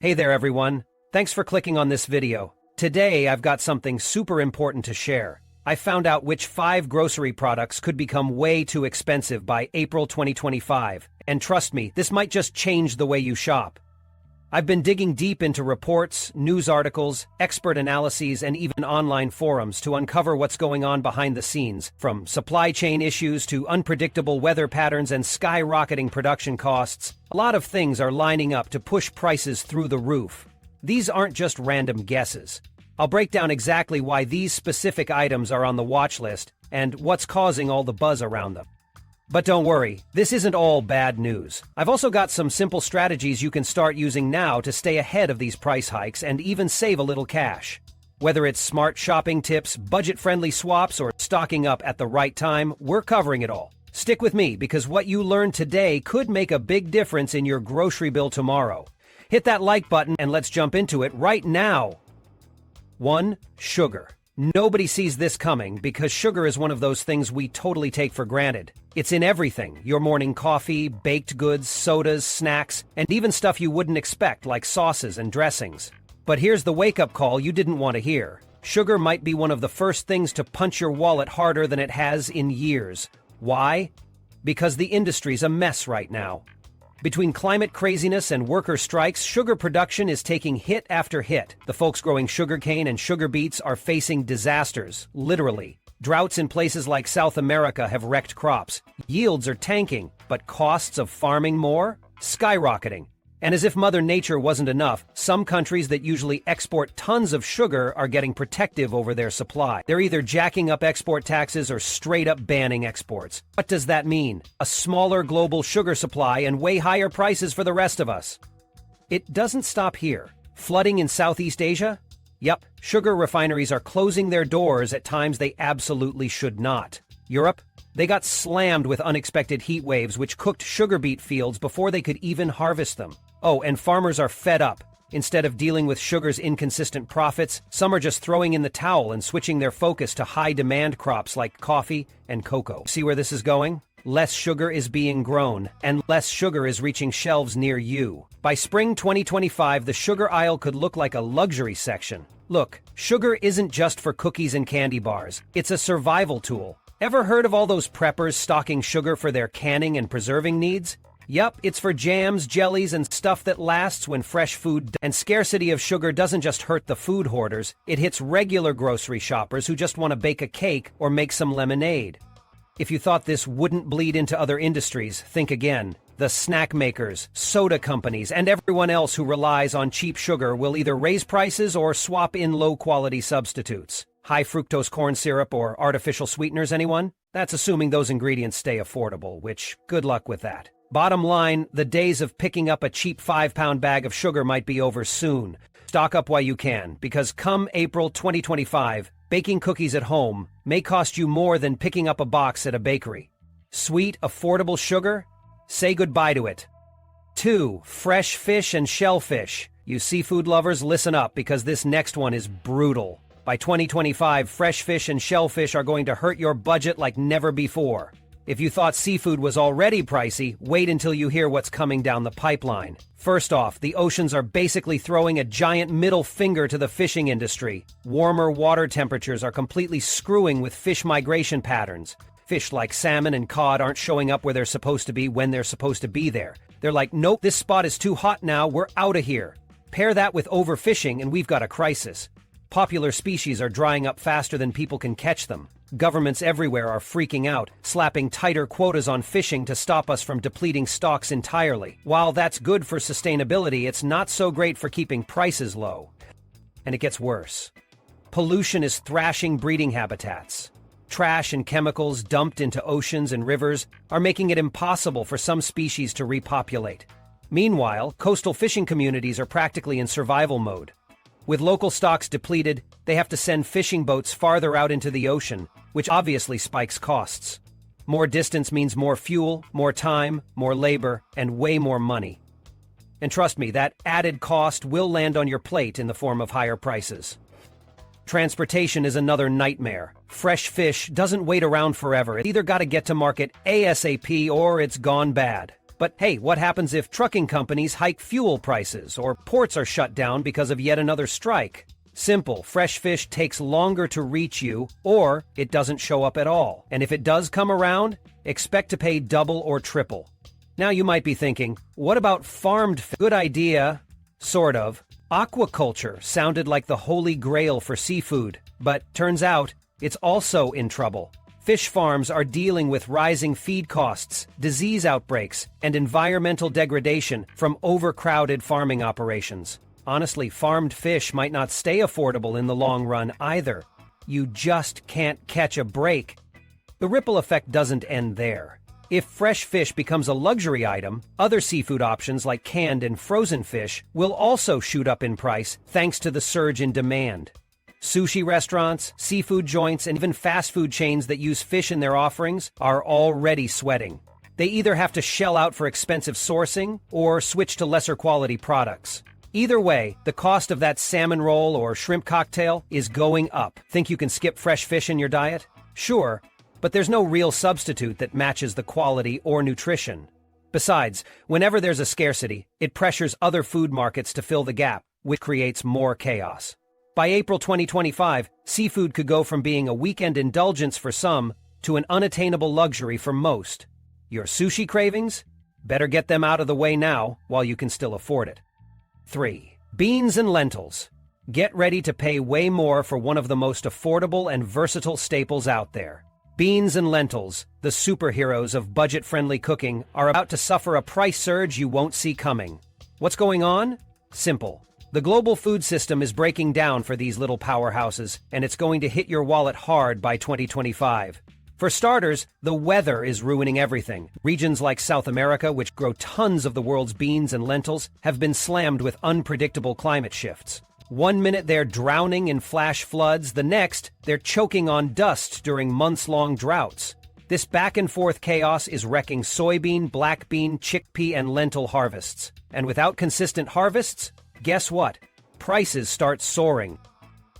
Hey there everyone, thanks for clicking on this video. Today I've got something super important to share. I found out which 5 grocery products could become way too expensive by April 2025, and trust me, this might just change the way you shop. I've been digging deep into reports, news articles, expert analyses, and even online forums to uncover what's going on behind the scenes, from supply chain issues to unpredictable weather patterns and skyrocketing production costs. A lot of things are lining up to push prices through the roof. These aren't just random guesses. I'll break down exactly why these specific items are on the watch list and what's causing all the buzz around them. But don't worry, this isn't all bad news. I've also got some simple strategies you can start using now to stay ahead of these price hikes and even save a little cash. Whether it's smart shopping tips, budget-friendly swaps, or stocking up at the right time, we're covering it all. Stick with me because what you learn today could make a big difference in your grocery bill tomorrow. Hit that like button and let's jump into it right now. 1. Sugar. Nobody sees this coming because sugar is one of those things we totally take for granted. It's in everything: your morning coffee, baked goods, sodas, snacks, and even stuff you wouldn't expect like sauces and dressings. But here's the wake-up call you didn't want to hear. Sugar might be one of the first things to punch your wallet harder than it has in years. Why? Because the industry's a mess right now. Between climate craziness and worker strikes, sugar production is taking hit after hit. The folks growing sugarcane and sugar beets are facing disasters, literally. Droughts in places like South America have wrecked crops. Yields are tanking, but costs of farming more? Skyrocketing. And as if Mother Nature wasn't enough, some countries that usually export tons of sugar are getting protective over their supply. They're either jacking up export taxes or straight up banning exports. What does that mean? A smaller global sugar supply and way higher prices for the rest of us. It doesn't stop here. Flooding in Southeast Asia? Yup, sugar refineries are closing their doors at times they absolutely should not. Europe? They got slammed with unexpected heat waves which cooked sugar beet fields before they could even harvest them. Oh, and farmers are fed up. Instead of dealing with sugar's inconsistent profits, some are just throwing in the towel and switching their focus to high-demand crops like coffee and cocoa. See where this is going? Less sugar is being grown, and less sugar is reaching shelves near you. By spring 2025, the sugar aisle could look like a luxury section. Look, sugar isn't just for cookies and candy bars. It's a survival tool. Ever heard of all those preppers stocking sugar for their canning and preserving needs? Yup, it's for jams, jellies, and stuff that lasts when fresh food. And scarcity of sugar doesn't just hurt the food hoarders, it hits regular grocery shoppers who just want to bake a cake or make some lemonade. If you thought this wouldn't bleed into other industries, think again. The snack makers, soda companies, and everyone else who relies on cheap sugar will either raise prices or swap in low-quality substitutes. High fructose corn syrup or artificial sweeteners, anyone? That's assuming those ingredients stay affordable, which, good luck with that. Bottom line, the days of picking up a cheap 5-pound bag of sugar might be over soon. Stock up while you can, because come April 2025, baking cookies at home may cost you more than picking up a box at a bakery. Sweet, affordable sugar? Say goodbye to it. 2. Fresh fish and shellfish. You seafood lovers, listen up because this next one is brutal. By 2025, fresh fish and shellfish are going to hurt your budget like never before. If you thought seafood was already pricey, wait until you hear what's coming down the pipeline. First off, the oceans are basically throwing a giant middle finger to the fishing industry. Warmer water temperatures are completely screwing with fish migration patterns. Fish like salmon and cod aren't showing up where they're supposed to be when they're supposed to be there. They're like, nope, this spot is too hot now, we're out of here. Pair that with overfishing and we've got a crisis. Popular species are drying up faster than people can catch them. Governments everywhere are freaking out, slapping tighter quotas on fishing to stop us from depleting stocks entirely. While that's good for sustainability, it's not so great for keeping prices low. And it gets worse. Pollution is thrashing breeding habitats. Trash and chemicals dumped into oceans and rivers are making it impossible for some species to repopulate. Meanwhile, coastal fishing communities are practically in survival mode. With local stocks depleted, they have to send fishing boats farther out into the ocean, which obviously spikes costs. More distance means more fuel, more time, more labor, and way more money. And trust me, that added cost will land on your plate in the form of higher prices. Transportation is another nightmare. Fresh fish doesn't wait around forever. It's either got to get to market ASAP or it's gone bad. But hey, what happens if trucking companies hike fuel prices or ports are shut down because of yet another strike? Simple, fresh fish takes longer to reach you, or it doesn't show up at all. And if it does come around, expect to pay double or triple. Now you might be thinking, what about farmed fish? Good idea, sort of. Aquaculture sounded like the holy grail for seafood, but turns out it's also in trouble. Fish farms are dealing with rising feed costs, disease outbreaks, and environmental degradation from overcrowded farming operations. Honestly, farmed fish might not stay affordable in the long run either. You just can't catch a break. The ripple effect doesn't end there. If fresh fish becomes a luxury item, other seafood options like canned and frozen fish will also shoot up in price thanks to the surge in demand. Sushi restaurants, seafood joints, and even fast food chains that use fish in their offerings are already sweating. They either have to shell out for expensive sourcing or switch to lesser quality products. Either way, the cost of that salmon roll or shrimp cocktail is going up. Think you can skip fresh fish in your diet? Sure, but there's no real substitute that matches the quality or nutrition. Besides, whenever there's a scarcity, it pressures other food markets to fill the gap, which creates more chaos. By April 2025, seafood could go from being a weekend indulgence for some to an unattainable luxury for most. Your sushi cravings? Better get them out of the way now while you can still afford it. 3. Beans and lentils. Get ready to pay way more for one of the most affordable and versatile staples out there. Beans and lentils, the superheroes of budget-friendly cooking, are about to suffer a price surge you won't see coming. What's going on? Simple. The global food system is breaking down for these little powerhouses, and it's going to hit your wallet hard by 2025. For starters, the weather is ruining everything. Regions like South America, which grow tons of the world's beans and lentils, have been slammed with unpredictable climate shifts. One minute they're drowning in flash floods, the next, they're choking on dust during months-long droughts. This back-and-forth chaos is wrecking soybean, black bean, chickpea, and lentil harvests. And without consistent harvests, guess what? Prices start soaring.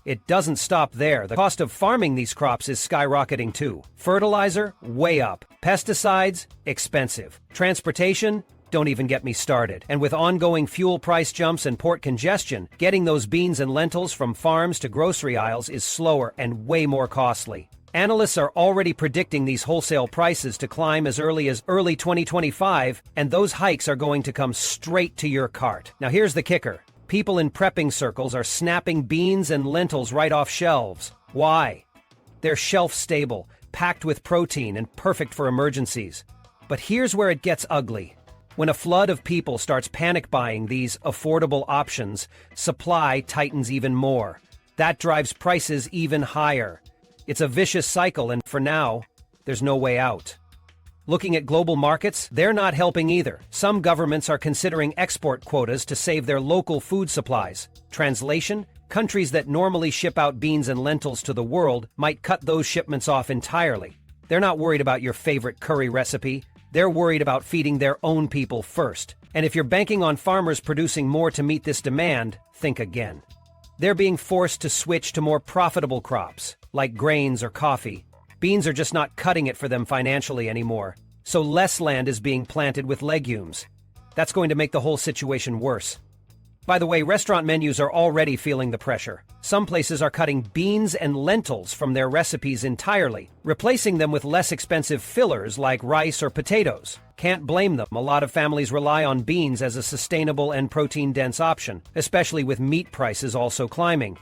It doesn't stop there. The cost of farming these crops is skyrocketing too. Fertilizer, way up. Pesticides, expensive. Transportation, don't even get me started. And with ongoing fuel price jumps and port congestion, getting those beans and lentils from farms to grocery aisles is slower and way more costly. Analysts are already predicting these wholesale prices to climb as early 2025, and those hikes are going to come straight to your cart. Now here's the kicker. People in prepping circles are snapping beans and lentils right off shelves. Why? They're shelf-stable, packed with protein, and perfect for emergencies. But here's where it gets ugly. When a flood of people starts panic buying these affordable options, supply tightens even more. That drives prices even higher. It's a vicious cycle, and for now, there's no way out. Looking at global markets, they're not helping either. Some governments are considering export quotas to save their local food supplies. Translation: countries that normally ship out beans and lentils to the world might cut those shipments off entirely. They're not worried about your favorite curry recipe. They're worried about feeding their own people first. And if you're banking on farmers producing more to meet this demand, think again. They're being forced to switch to more profitable crops, like grains or coffee. Beans are just not cutting it for them financially anymore, so less land is being planted with legumes. That's going to make the whole situation worse. By the way, restaurant menus are already feeling the pressure. Some places are cutting beans and lentils from their recipes entirely, replacing them with less expensive fillers like rice or potatoes. Can't blame them. A lot of families rely on beans as a sustainable and protein-dense option, especially with meat prices also climbing.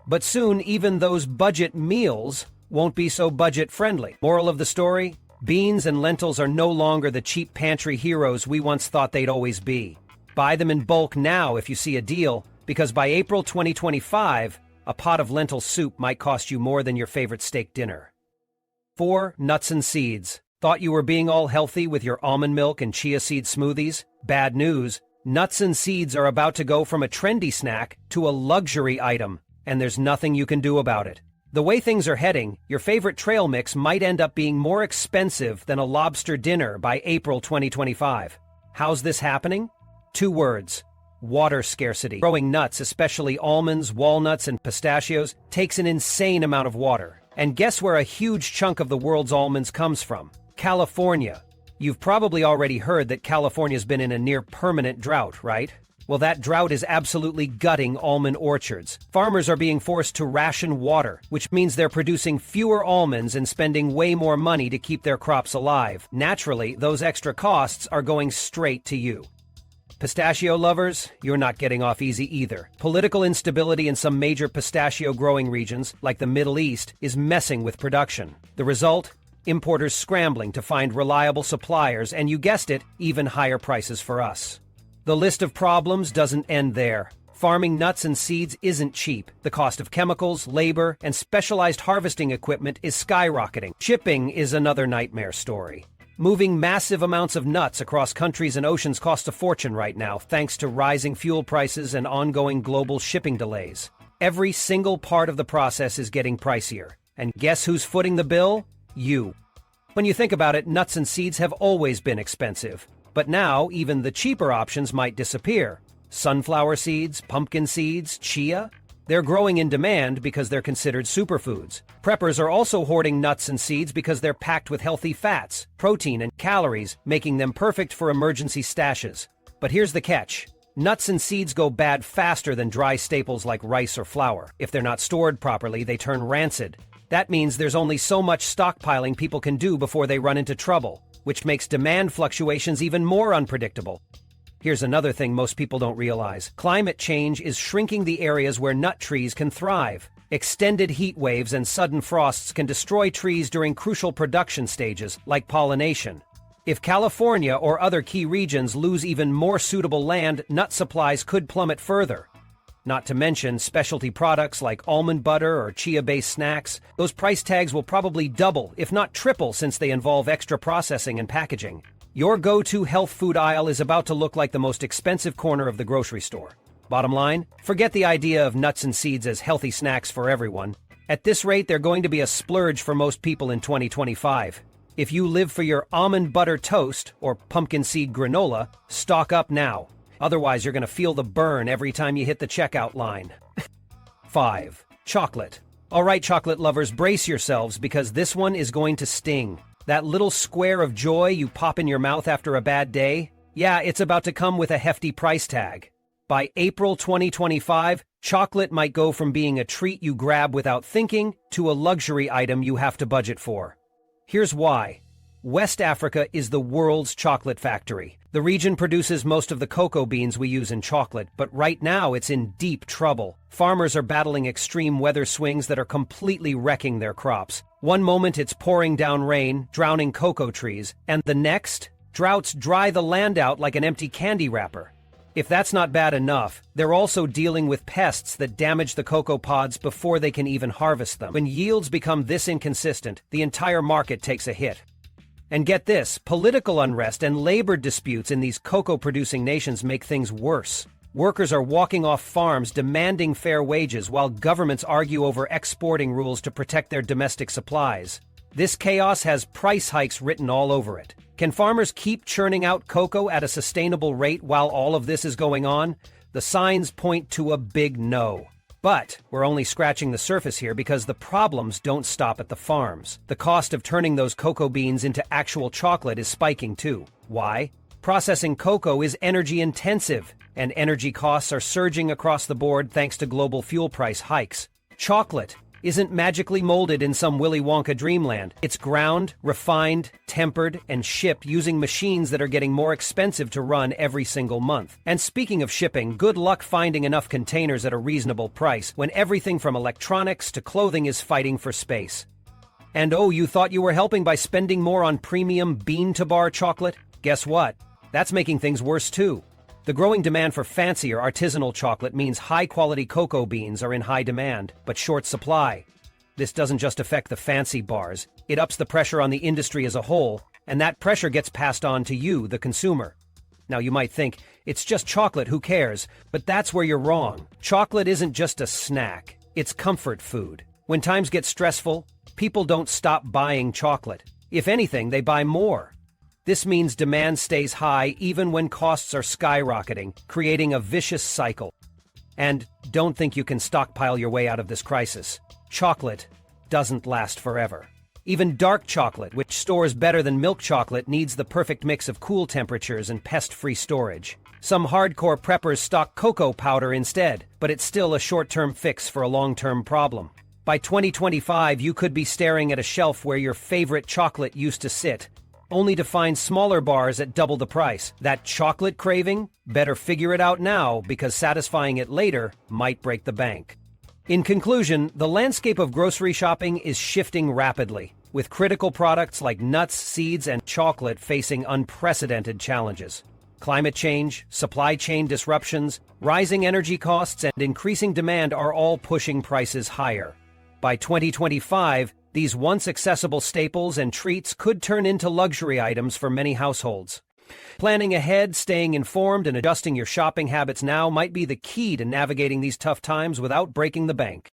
But soon, even those budget meals won't be so budget-friendly. Moral of the story? Beans and lentils are no longer the cheap pantry heroes we once thought they'd always be. Buy them in bulk now if you see a deal, because by April 2025, a pot of lentil soup might cost you more than your favorite steak dinner. 4. Nuts and seeds. Thought you were being all healthy with your almond milk and chia seed smoothies? Bad news. Nuts and seeds are about to go from a trendy snack to a luxury item, and there's nothing you can do about it. The way things are heading, your favorite trail mix might end up being more expensive than a lobster dinner by April 2025. How's this happening? 2 words. Water scarcity. Growing nuts, especially almonds, walnuts, and pistachios, takes an insane amount of water. And guess where a huge chunk of the world's almonds comes from? California. You've probably already heard that California's been in a near-permanent drought, right? Well, that drought is absolutely gutting almond orchards. Farmers are being forced to ration water, which means they're producing fewer almonds and spending way more money to keep their crops alive. Naturally, those extra costs are going straight to you. Pistachio lovers, you're not getting off easy either. Political instability in some major pistachio growing regions, like the Middle East, is messing with production. The result? Importers scrambling to find reliable suppliers and, you guessed it, even higher prices for us. The list of problems doesn't end there. Farming nuts and seeds isn't cheap. The cost of chemicals, labor, and specialized harvesting equipment is skyrocketing. Shipping is another nightmare story. Moving massive amounts of nuts across countries and oceans costs a fortune right now, thanks to rising fuel prices and ongoing global shipping delays. Every single part of the process is getting pricier. And guess who's footing the bill? You. When you think about it, nuts and seeds have always been expensive. But now, even the cheaper options might disappear. Sunflower seeds, pumpkin seeds, chia? They're growing in demand because they're considered superfoods. Preppers are also hoarding nuts and seeds because they're packed with healthy fats, protein, and calories, making them perfect for emergency stashes. But here's the catch. Nuts and seeds go bad faster than dry staples like rice or flour. If they're not stored properly, they turn rancid. That means there's only so much stockpiling people can do before they run into trouble, which makes demand fluctuations even more unpredictable. Here's another thing most people don't realize. Climate change is shrinking the areas where nut trees can thrive. Extended heat waves and sudden frosts can destroy trees during crucial production stages, like pollination. If California or other key regions lose even more suitable land, nut supplies could plummet further. Not to mention specialty products like almond butter or chia-based snacks. Those price tags will probably double, if not triple, since they involve extra processing and packaging. Your go-to health food aisle is about to look like the most expensive corner of the grocery store. Bottom line, forget the idea of nuts and seeds as healthy snacks for everyone. At this rate, they're going to be a splurge for most people in 2025. If you live for your almond butter toast or pumpkin seed granola, stock up now. Otherwise, you're going to feel the burn every time you hit the checkout line. 5. Chocolate. All right, chocolate lovers, brace yourselves because this one is going to sting. That little square of joy you pop in your mouth after a bad day? Yeah, it's about to come with a hefty price tag. By April 2025, chocolate might go from being a treat you grab without thinking to a luxury item you have to budget for. Here's why. West Africa is the world's chocolate factory. The region produces most of the cocoa beans we use in chocolate, but right now it's in deep trouble. Farmers are battling extreme weather swings that are completely wrecking their crops. One moment it's pouring down rain, drowning cocoa trees, and the next, droughts dry the land out like an empty candy wrapper. If that's not bad enough, they're also dealing with pests that damage the cocoa pods before they can even harvest them. When yields become this inconsistent, the entire market takes a hit. And get this, political unrest and labor disputes in these cocoa-producing nations make things worse. Workers are walking off farms demanding fair wages while governments argue over exporting rules to protect their domestic supplies. This chaos has price hikes written all over it. Can farmers keep churning out cocoa at a sustainable rate while all of this is going on? The signs point to a big no. But we're only scratching the surface here because the problems don't stop at the farms. The cost of turning those cocoa beans into actual chocolate is spiking too. Why? Processing cocoa is energy intensive, and energy costs are surging across the board thanks to global fuel price hikes. Chocolate isn't magically molded in some Willy Wonka dreamland. It's ground, refined, tempered, and shipped using machines that are getting more expensive to run every single month. And speaking of shipping, good luck finding enough containers at a reasonable price when everything from electronics to clothing is fighting for space. And oh, you thought you were helping by spending more on premium bean-to-bar chocolate? Guess what? That's making things worse too. The growing demand for fancier artisanal chocolate means high-quality cocoa beans are in high demand, but short supply. This doesn't just affect the fancy bars, it ups the pressure on the industry as a whole, and that pressure gets passed on to you, the consumer. Now you might think, it's just chocolate, who cares? But that's where you're wrong. Chocolate isn't just a snack, it's comfort food. When times get stressful, people don't stop buying chocolate. If anything, they buy more. This means demand stays high even when costs are skyrocketing, creating a vicious cycle. And don't think you can stockpile your way out of this crisis. Chocolate doesn't last forever. Even dark chocolate, which stores better than milk chocolate, needs the perfect mix of cool temperatures and pest-free storage. Some hardcore preppers stock cocoa powder instead, but it's still a short-term fix for a long-term problem. By 2025, you could be staring at a shelf where your favorite chocolate used to sit, only to find smaller bars at double the price. That chocolate craving? Better figure it out now, because satisfying it later might break the bank. In conclusion, the landscape of grocery shopping is shifting rapidly, with critical products like nuts, seeds, and chocolate facing unprecedented challenges. Climate change, supply chain disruptions, rising energy costs, and increasing demand are all pushing prices higher. By 2025, these once accessible staples and treats could turn into luxury items for many households. Planning ahead, staying informed, and adjusting your shopping habits now might be the key to navigating these tough times without breaking the bank.